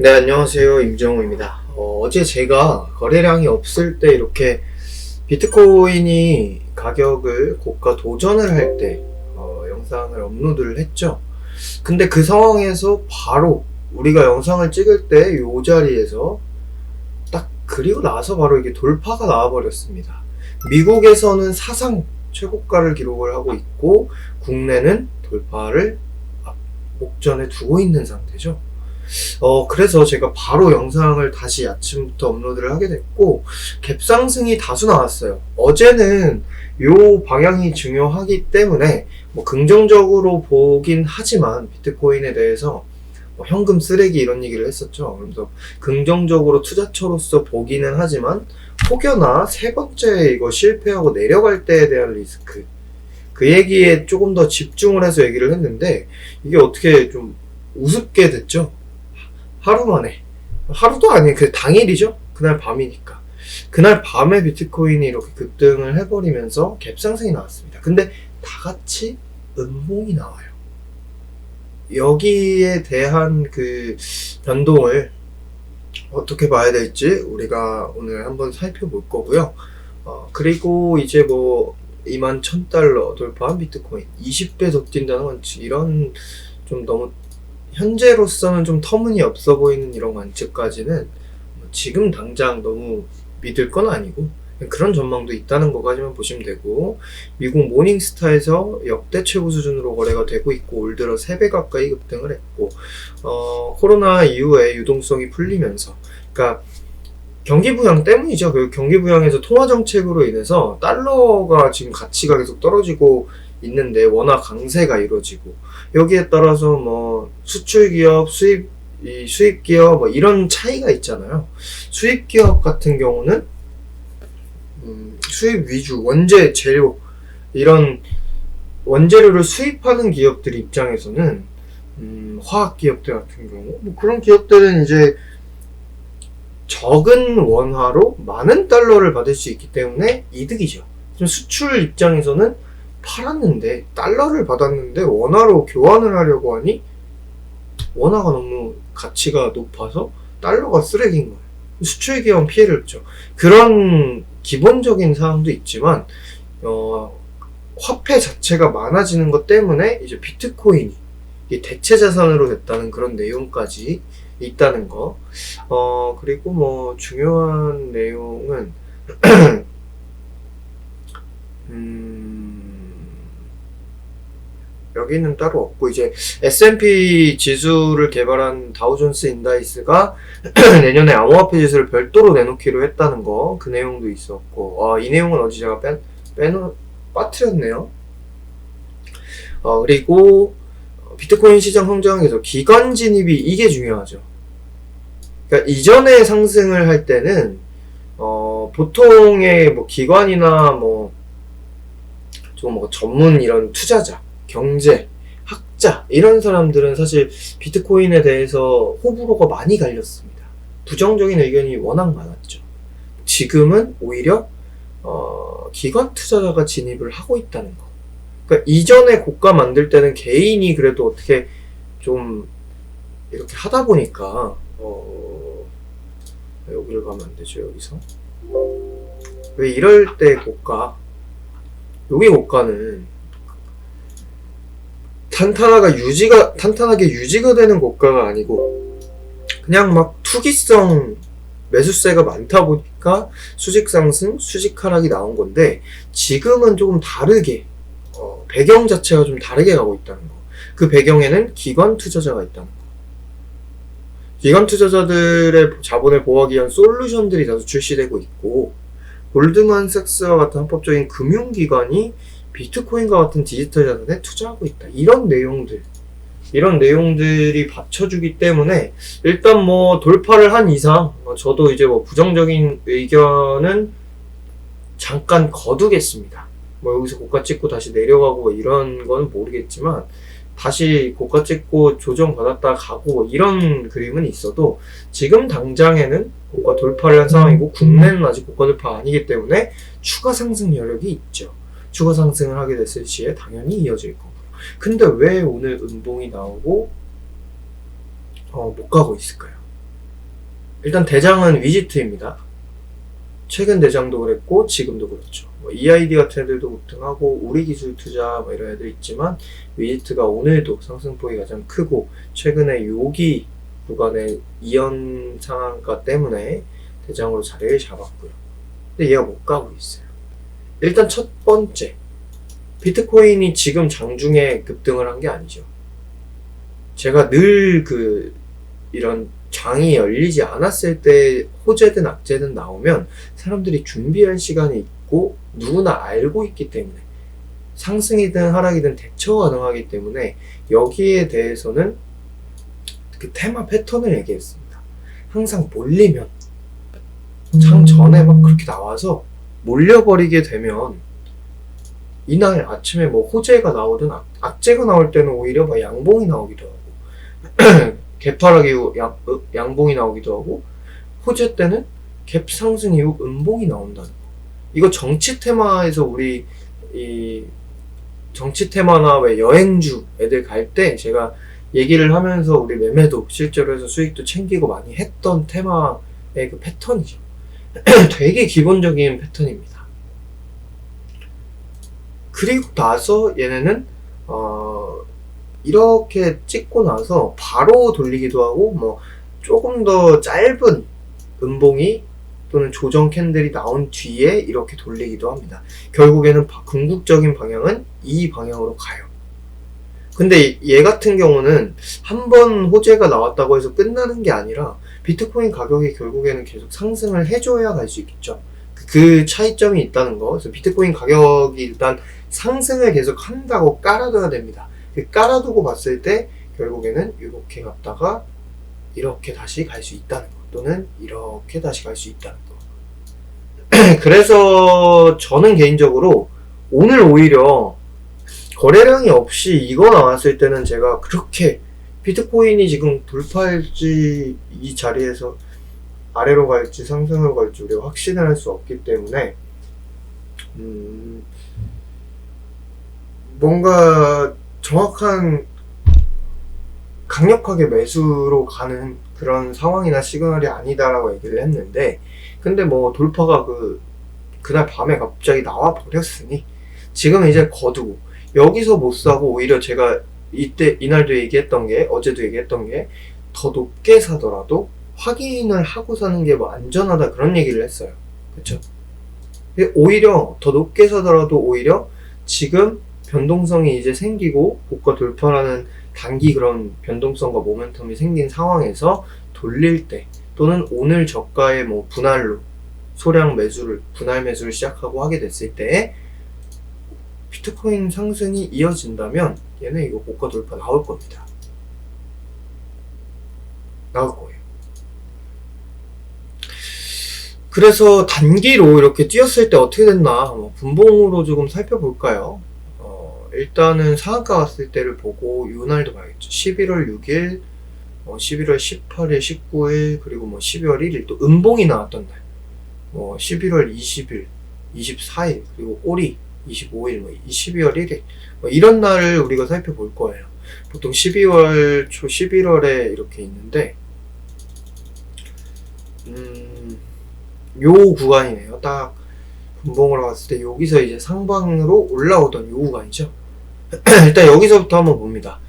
네, 안녕하세요. 임정우입니다. 어제 제가 거래량이 없을 때 이렇게 비트코인이 가격을 고가 도전을 할 때 영상을 업로드를 했죠. 근데 그 상황에서 바로 우리가 영상을 찍을 때 이 자리에서 딱 그리고 나서 바로 이게 돌파가 나와버렸습니다. 미국에서는 사상 최고가를 기록을 하고 있고 국내는 돌파를 목전에 두고 있는 상태죠. 그래서 제가 바로 영상을 다시 아침부터 업로드를 하게 됐고, 갭상승이 다수 나왔어요. 어제는 요 방향이 중요하기 때문에, 긍정적으로 보긴 하지만, 비트코인에 대해서 현금 쓰레기 이런 얘기를 했었죠. 그래서 긍정적으로 투자처로서 보기는 하지만, 혹여나 세 번째 이거 실패하고 내려갈 때에 대한 리스크, 그 얘기에 조금 더 집중을 해서 얘기를 했는데, 이게 어떻게 좀 우습게 됐죠? 하루 만에. 하루도 아니에요. 그 당일이죠? 그날 밤이니까. 그날 밤에 비트코인이 이렇게 급등을 해버리면서 갭상승이 나왔습니다. 근데 다 같이 음봉이 나와요. 여기에 대한 그 변동을 어떻게 봐야 될지 우리가 오늘 한번 살펴볼 거고요. 그리고 이제 21,000달러 돌파한 비트코인 20배 더 뛴다는 건 이런 좀 너무 현재로서는 좀 터무니없어 보이는 이런 관측까지는 지금 당장 너무 믿을 건 아니고 그런 전망도 있다는 것까지만 보시면 되고, 미국 모닝스타에서 역대 최고 수준으로 거래가 되고 있고 올 들어 3배 가까이 급등을 했고, 코로나 이후에 유동성이 풀리면서, 그러니까 경기 부양 때문이죠. 그 경기 부양에서 통화 정책으로 인해서 달러가 지금 가치가 계속 떨어지고 있는데 워낙 강세가 이루어지고, 여기에 따라서 수출 기업, 수입 기업 이런 차이가 있잖아요. 수입 기업 같은 경우는 수입 위주 원재 재료 이런 원재료를 수입하는 기업들 입장에서는 화학 기업들 같은 경우 그런 기업들은 이제 적은 원화로 많은 달러를 받을 수 있기 때문에 이득이죠. 수출 입장에서는 팔았는데 달러를 받았는데 원화로 교환을 하려고 하니 원화가 너무 가치가 높아서 달러가 쓰레기인 거예요. 수출 기업은 피해를 입죠. 그런 기본적인 사항도 있지만 화폐 자체가 많아지는 것 때문에 이제 비트코인이 대체 자산으로 됐다는 그런 내용까지 있다는 거. 그리고 중요한 내용은 여기는 따로 없고, 이제 S&P 지수를 개발한 다우존스 인다이스가 내년에 암호화폐 지수를 별도로 내놓기로 했다는 거, 그 내용도 있었고, 이 내용은 어디 제가 빠뜨렸네요. 그리고 비트코인 시장 성장에서 기관 진입이 이게 중요하죠. 그러니까 이전에 상승을 할 때는 보통의 기관이나 좀 전문 이런 투자자, 경제, 학자 이런 사람들은 사실 비트코인에 대해서 호불호가 많이 갈렸습니다. 부정적인 의견이 워낙 많았죠. 지금은 오히려 기관 투자자가 진입을 하고 있다는 거. 그러니까 이전에 고가 만들 때는 개인이 그래도 어떻게 좀 이렇게 하다 보니까 여기를 가면 안 되죠. 여기서 왜 이럴 때 여기 고가는 탄탄하게 유지가 되는 고가가 아니고 그냥 투기성 매수세가 많다 보니까 수직 상승, 수직 하락이 나온 건데, 지금은 조금 다르게 배경 자체가 좀 다르게 가고 있다는 거. 그 배경에는 기관 투자자가 있다는 거. 기관 투자자들의 자본을 보호하기 위한 솔루션들이 다수 출시되고 있고, 골드만삭스와 같은 합법적인 금융기관이 비트코인과 같은 디지털 자산에 투자하고 있다. 이런 내용들이 받쳐주기 때문에 일단 돌파를 한 이상 저도 이제 부정적인 의견은 잠깐 거두겠습니다. 여기서 고가 찍고 다시 내려가고 이런 건 모르겠지만, 다시 고가 찍고 조정 받았다 가고 이런 그림은 있어도 지금 당장에는 고가 돌파를 한 상황이고 국내는 아직 고가 돌파 아니기 때문에 추가 상승 여력이 있죠. 추가 상승을 하게 됐을 시에 당연히 이어질 거고요. 근데 왜 오늘 음봉이 나오고 못 가고 있을까요? 일단 대장은 위지트입니다. 최근 대장도 그랬고 지금도 그렇죠. EID 같은 애들도 급등하고 우리기술 투자 뭐 이런 애들 있지만 위지트가 오늘도 상승폭이 가장 크고 최근에 여기 구간의 이연 상한가 때문에 대장으로 자리를 잡았고요. 근데 얘가 못 가고 있어요. 일단 첫 번째, 비트코인이 지금 장중에 급등을 한 게 아니죠. 제가 늘 이런 장이 열리지 않았을 때 호재든 악재든 나오면 사람들이 준비할 시간이 있고 누구나 알고 있기 때문에 상승이든 하락이든 대처 가능하기 때문에 여기에 대해서는 그 테마 패턴을 얘기했습니다. 항상 몰리면 장 전에 막 그렇게 나와서 몰려버리게 되면 이날 아침에 뭐 호재가 나오든 악재가 나올 때는 오히려 막 양봉이 나오기도 하고 개파락 이후 양봉이 나오기도 하고 호재 때는 갭 상승 이후 음봉이 나온다는 거. 이거 정치 테마에서 우리 이 정치 테마나 왜 여행주 애들 갈 때 제가 얘기를 하면서 우리 매매도 실제로 해서 수익도 챙기고 많이 했던 테마의 그 패턴이죠. 되게 기본적인 패턴입니다. 그리고 나서 얘네는 이렇게 찍고 나서 바로 돌리기도 하고 뭐 조금 더 짧은 음봉이 또는 조정 캔들이 나온 뒤에 이렇게 돌리기도 합니다. 결국에는 궁극적인 방향은 이 방향으로 가요. 근데 얘 같은 경우는 한번 호재가 나왔다고 해서 끝나는 게 아니라 비트코인 가격이 결국에는 계속 상승을 해줘야 갈 수 있겠죠. 그 차이점이 있다는 거. 그래서 비트코인 가격이 일단 상승을 계속 한다고 깔아둬야 됩니다. 깔아두고 봤을 때 결국에는 이렇게 갔다가 이렇게 다시 갈 수 있다는 거, 또는 이렇게 다시 갈 수 있다는 거. 그래서 저는 개인적으로 오늘 오히려 거래량이 없이 이거 나왔을 때는 제가 그렇게 비트코인이 지금 돌파할지 이 자리에서 아래로 갈지 상승으로 갈지 우리가 확신을 할 수 없기 때문에 뭔가 정확한 강력하게 매수로 가는 그런 상황이나 시그널이 아니다라고 얘기를 했는데, 근데 뭐 돌파가 그날 밤에 갑자기 나와 버렸으니 지금 이제 거두고 여기서 못 사고 오히려 제가 이날도 얘기했던 게, 어제도 얘기했던 게, 더 높게 사더라도 확인을 하고 사는 게 뭐 안전하다 그런 얘기를 했어요. 그쵸? 오히려 더 높게 사더라도 오히려 지금 변동성이 이제 생기고 고가 돌파라는 단기 그런 변동성과 모멘텀이 생긴 상황에서 돌릴 때, 또는 오늘 저가의 뭐 분할로 소량 매수를, 분할 매수를 시작하고 하게 됐을 때 비트코인 상승이 이어진다면 얘네 이거 고가 돌파 나올 겁니다. 나올 거예요. 그래서 단기로 이렇게 뛰었을 때 어떻게 됐나 분봉으로 조금 살펴볼까요? 일단은 상한가 갔을 때를 보고 이날도 봐야겠죠. 11월 6일, 11월 18일, 19일, 그리고 뭐 12월 1일 또 음봉이 나왔던 날, 11월 20일, 24일, 그리고 꼬리 25일, 12월 1일 이런 날을 우리가 살펴볼 거예요. 보통 12월 초 11월에 이렇게 있는데 요 구간이네요. 딱 분봉으로 갔을 때 여기서 이제 상방으로 올라오던 요 구간이죠. 일단 여기서부터 한번 봅니다.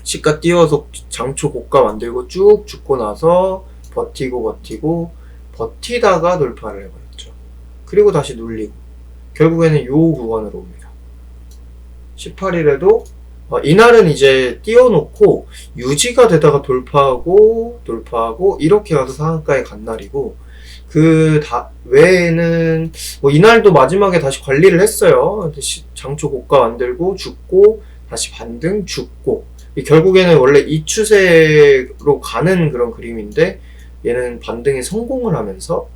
시가 띄워서 장초 고가 만들고 쭉 죽고 나서 버티다가 돌파를 해버렸죠. 그리고 다시 눌리고 결국에는 요 구간으로 옵니다. 18일에도 이날은 이제 띄워놓고 유지가 되다가 돌파하고 이렇게 가서 상한가에 간 날이고, 외에는 이날도 마지막에 다시 관리를 했어요. 장초 고가 만들고 죽고 다시 반등 죽고, 결국에는 원래 이 추세로 가는 그런 그림인데 얘는 반등에 성공을 하면서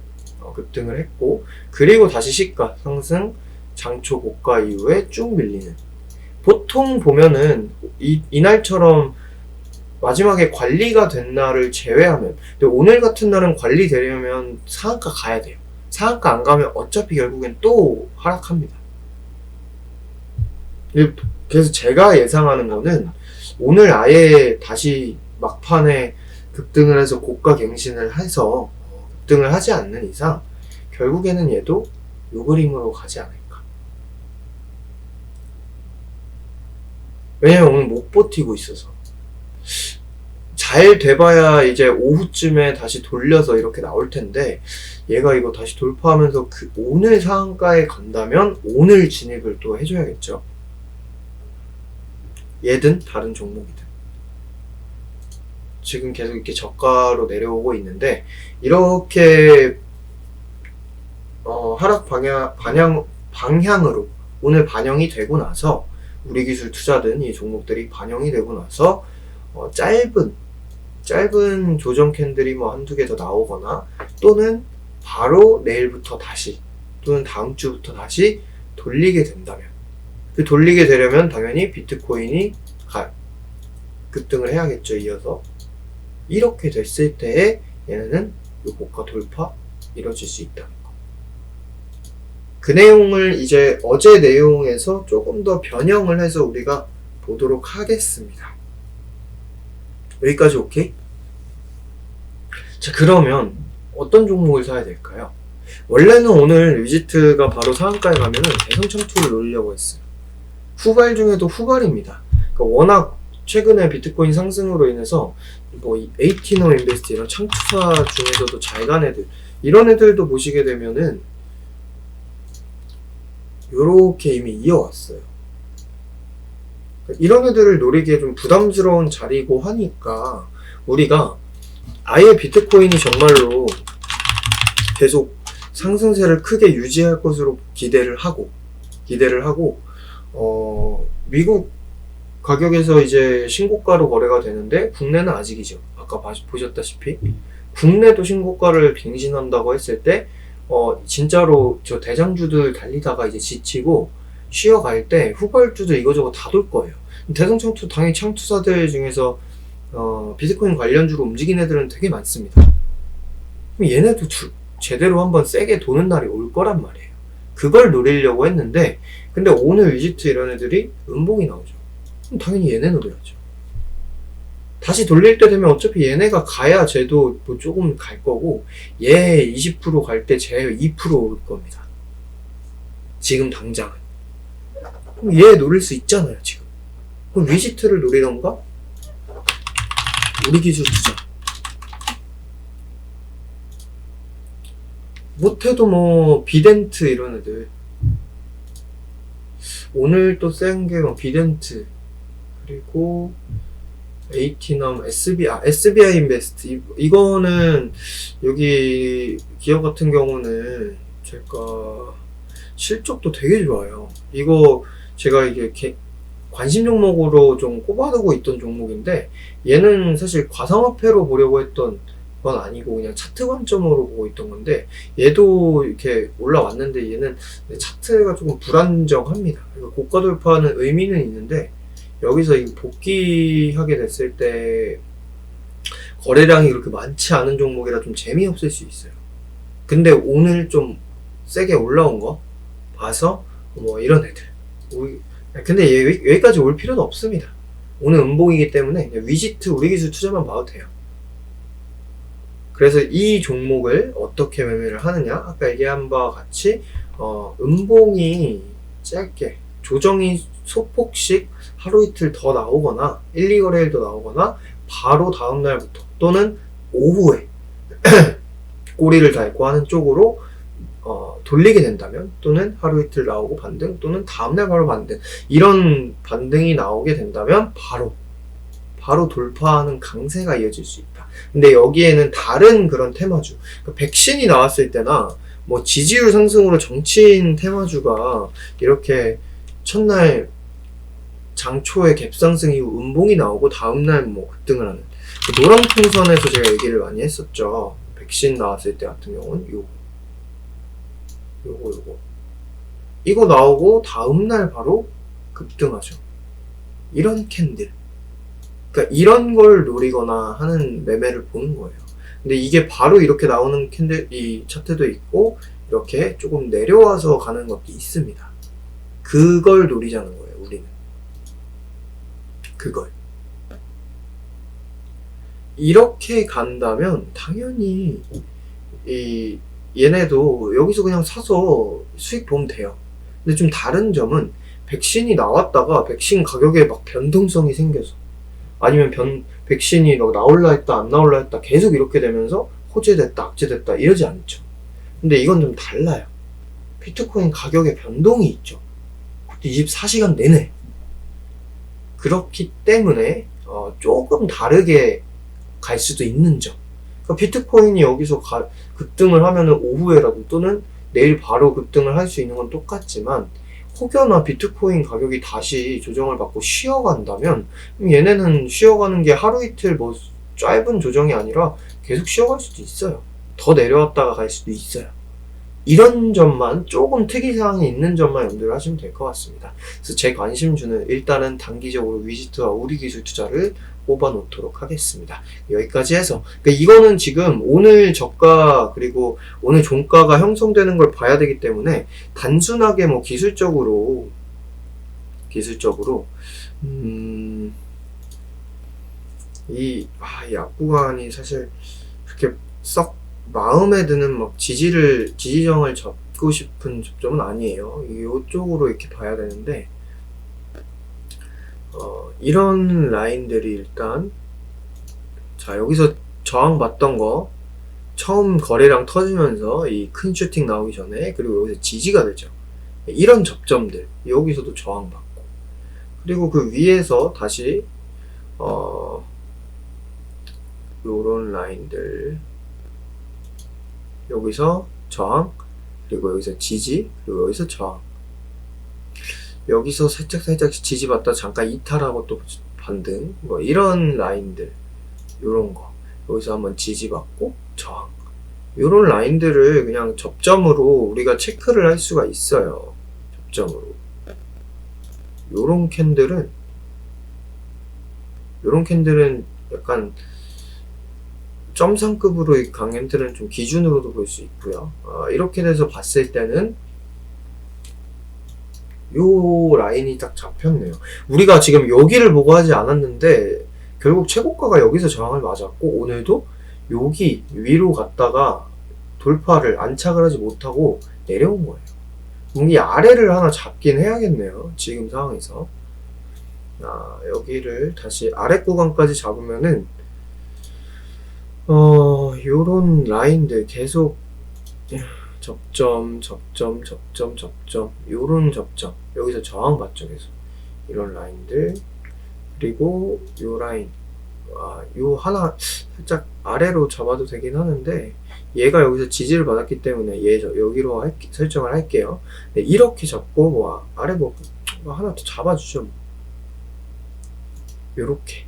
급등을 했고, 그리고 다시 시가 상승, 장초 고가 이후에 쭉 밀리는, 보통 보면은 이날처럼 마지막에 관리가 된 날을 제외하면, 근데 오늘 같은 날은 관리되려면 상한가 가야 돼요. 상한가 안 가면 어차피 결국엔 또 하락합니다. 그래서 제가 예상하는 거는 오늘 아예 다시 막판에 급등을 해서 고가 갱신을 해서 급등을 하지 않는 이상 결국에는 얘도 요 그림으로 가지 않을까. 왜냐면 오늘 못 버티고 있어서. 잘 돼봐야 이제 오후쯤에 다시 돌려서 이렇게 나올 텐데, 얘가 이거 다시 돌파하면서 오늘 상한가에 간다면 오늘 진입을 또 해줘야겠죠. 얘든 다른 종목이든. 지금 계속 이렇게 저가로 내려오고 있는데, 이렇게 하락 방향으로 오늘 반영이 되고 나서, 우리 기술 투자든 이 종목들이 반영이 되고 나서 짧은 조정 캔들이 뭐 한두 개 더 나오거나, 또는 바로 내일부터 다시, 또는 다음 주부터 다시 돌리게 된다면, 그 돌리게 되려면 당연히 비트코인이 급등을 해야겠죠. 이어서 이렇게 됐을 때에 얘네는 이 고가 돌파 이뤄질 수 있다는 거. 그 내용을 이제 어제 내용에서 조금 더 변형을 해서 우리가 보도록 하겠습니다. 여기까지 오케이? 자, 그러면 어떤 종목을 사야 될까요? 원래는 오늘 위지트가 바로 상한가에 가면은 대성 창투를 노리려고 했어요. 후발 중에도 후발입니다. 그러니까 워낙 최근에 비트코인 상승으로 인해서 뭐 에이티너 인베스트 이런 창투사 중에서도 잘 간 애들, 이런 애들도 보시게 되면은 요렇게 이미 이어왔어요. 이런 애들을 노리기에 좀 부담스러운 자리고 하니까 우리가 아예 비트코인이 정말로 계속 상승세를 크게 유지할 것으로 기대를 하고 미국 가격에서 이제 신고가로 거래가 되는데 국내는 아직이죠. 아까 보셨다시피 국내도 신고가를 갱신한다고 했을 때 진짜로 저 대장주들 달리다가 이제 지치고 쉬어갈 때 후발주들 이거저거 다 돌 거예요. 대성창투 당연히 창투사들 중에서 비트코인 관련주로 움직인 애들은 되게 많습니다. 그럼 얘네도 제대로 한번 세게 도는 날이 올 거란 말이에요. 그걸 노리려고 했는데, 근데 오늘 위지트 이런 애들이 음봉이 나오죠. 그럼 당연히 얘네 노려야죠. 다시 돌릴 때 되면 어차피 얘네가 가야 쟤도 뭐 조금 갈 거고, 얘 20% 갈 때 쟤 2% 올 겁니다. 지금 당장은. 그럼 얘 노릴 수 있잖아요, 지금. 그럼 위지트를 노리던가? 우리 기술 투자. 못해도 뭐 비덴트 이런 애들. 오늘 또 센 게 뭐 비덴트, 그리고 에이티넘, SBI 인베스트. 이거는 여기 기업 같은 경우는 제가 실적도 되게 좋아요. 이거 제가 이게 관심 종목으로 좀 꼽아두고 있던 종목인데, 얘는 사실 가상화폐로 보려고 했던 건 아니고 그냥 차트 관점으로 보고 있던 건데, 얘도 이렇게 올라왔는데 얘는 차트가 조금 불안정합니다. 고가 돌파하는 의미는 있는데, 여기서 이 복귀하게 됐을 때 거래량이 그렇게 많지 않은 종목이라 좀 재미없을 수 있어요. 근데 오늘 좀 세게 올라온 거 봐서 뭐 이런 애들, 근데 여기까지 올 필요는 없습니다. 오늘 음봉이기 때문에 위지트 우리 기술 투자만 봐도 돼요. 그래서 이 종목을 어떻게 매매를 하느냐, 아까 얘기한 바와 같이 음봉이 짧게 조정이 소폭씩 하루 이틀 더 나오거나 1, 2거래일 더 나오거나 바로 다음날부터 또는 오후에 꼬리를 달고 하는 쪽으로 돌리게 된다면, 또는 하루 이틀 나오고 반등, 또는 다음날 바로 반등, 이런 반등이 나오게 된다면 바로 돌파하는 강세가 이어질 수 있다. 근데 여기에는 다른 그런 테마주, 그러니까 백신이 나왔을 때나 뭐 지지율 상승으로 정치인 테마주가 이렇게 첫날 장초에 갭상승 이후 음봉이 나오고 다음날 뭐 급등을 하는, 그 노랑풍선에서 제가 얘기를 많이 했었죠. 백신 나왔을 때 같은 경우는 요거 이거 나오고 다음날 바로 급등하죠. 이런 캔들, 그러니까 이런 걸 노리거나 하는 매매를 보는 거예요. 근데 이게 바로 이렇게 나오는 캔들, 이 차트도 있고 이렇게 조금 내려와서 가는 것도 있습니다. 그걸 노리자는 거예요, 우리는. 그걸. 이렇게 간다면 당연히 얘네도 여기서 그냥 사서 수익 보면 돼요. 근데 좀 다른 점은 백신이 나왔다가 백신 가격에 막 변동성이 생겨서, 아니면 백신이 나올라 했다 안 나올라 했다 계속 이렇게 되면서 호재됐다 악재됐다 이러지 않죠. 근데 이건 좀 달라요. 비트코인 가격에 변동이 있죠. 24시간 내내. 그렇기 때문에 조금 다르게 갈 수도 있는 점. 그러니까 비트코인이 여기서 급등을 하면은 오후에라도 또는 내일 바로 급등을 할 수 있는 건 똑같지만, 혹여나 비트코인 가격이 다시 조정을 받고 쉬어간다면 얘네는 쉬어가는 게 하루 이틀 뭐 짧은 조정이 아니라 계속 쉬어갈 수도 있어요. 더 내려왔다가 갈 수도 있어요. 이런 점만, 조금 특이사항이 있는 점만 염두를 하시면 될 것 같습니다. 그래서 제 관심주는 일단은 단기적으로 위지트와 우리기술 투자를 뽑아 놓도록 하겠습니다. 여기까지 해서, 그러니까 이거는 지금 오늘 저가 그리고 오늘 종가가 형성되는 걸 봐야 되기 때문에 단순하게 뭐 기술적으로 이 약구간이 사실 그렇게 썩 마음에 드는 막 지지정을 잡고 싶은 접점은 아니에요. 이쪽으로 이렇게 봐야 되는데, 이런 라인들이 일단, 자, 여기서 저항 봤던 거, 처음 거래량 터지면서 이 큰 슈팅 나오기 전에, 그리고 여기서 지지가 되죠. 이런 접점들, 여기서도 저항 받고, 그리고 그 위에서 다시, 요런 라인들, 여기서 저항, 그리고 여기서 지지, 그리고 여기서 저항. 여기서 살짝 지지받다 잠깐 이탈하고 또 반등, 뭐 이런 라인들, 요런 거. 여기서 한번 지지받고 저항. 요런 라인들을 그냥 접점으로 우리가 체크를 할 수가 있어요. 접점으로. 요런 캔들은 약간 점상급으로 강캔들은 좀 기준으로도 볼 수 있고요. 이렇게 돼서 봤을 때는 요 라인이 딱 잡혔네요. 우리가 지금 여기를 보고 하지 않았는데 결국 최고가가 여기서 저항을 맞았고, 오늘도 여기 위로 갔다가 돌파를 안착을 하지 못하고 내려온 거예요. 이 아래를 하나 잡긴 해야겠네요. 지금 상황에서. 여기를 다시 아래 구간까지 잡으면은 요런 라인들 계속 접점, 요런 접점, 여기서 저항 받죠, 계속. 이런 라인들, 그리고 요 라인, 요 하나 살짝 아래로 잡아도 되긴 하는데, 얘가 여기서 지지를 받았기 때문에 얘 여기로 설정을 할게요. 네, 이렇게 잡고 뭐 아래 뭐 하나 더 잡아주죠. 요렇게.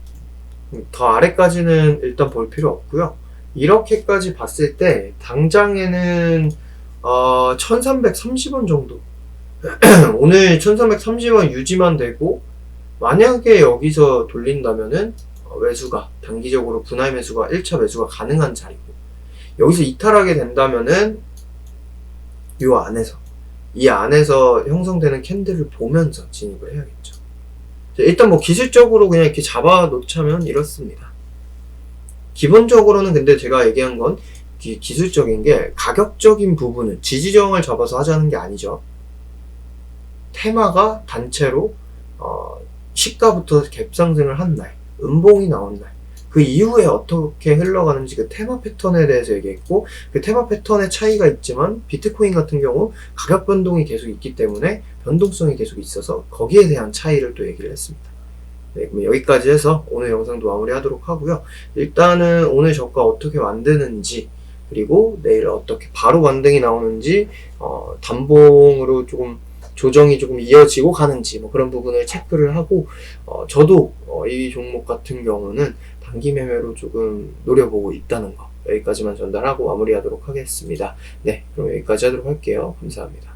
더 아래까지는 일단 볼 필요 없고요. 이렇게까지 봤을 때 당장에는 1330원 정도 오늘 1330원 유지만 되고, 만약에 여기서 돌린다면은 매수가 단기적으로 분할 매수가 1차 매수가 가능한 자리고, 여기서 이탈하게 된다면은 이 안에서 형성되는 캔들을 보면서 진입을 해야겠죠. 일단 뭐 기술적으로 그냥 이렇게 잡아 놓자면 이렇습니다. 기본적으로는 근데 제가 얘기한 건 기술적인 게, 가격적인 부분은 지지정을 잡아서 하자는 게 아니죠. 테마가 단체로 시가부터 갭상승을 한 날, 음봉이 나온 날, 그 이후에 어떻게 흘러가는지 그 테마 패턴에 대해서 얘기했고, 그 테마 패턴의 차이가 있지만 비트코인 같은 경우 가격 변동이 계속 있기 때문에 변동성이 계속 있어서 거기에 대한 차이를 또 얘기를 했습니다. 네, 그럼 여기까지 해서 오늘 영상도 마무리하도록 하고요. 일단은 오늘 저가 어떻게 만드는지, 그리고 내일 어떻게 바로 반등이 나오는지, 단봉으로 조금 조정이 조금 이어지고 가는지, 뭐 그런 부분을 체크를 하고, 저도 이 종목 같은 경우는 단기 매매로 조금 노려보고 있다는 거, 여기까지만 전달하고 마무리하도록 하겠습니다. 네, 그럼 여기까지 하도록 할게요. 감사합니다.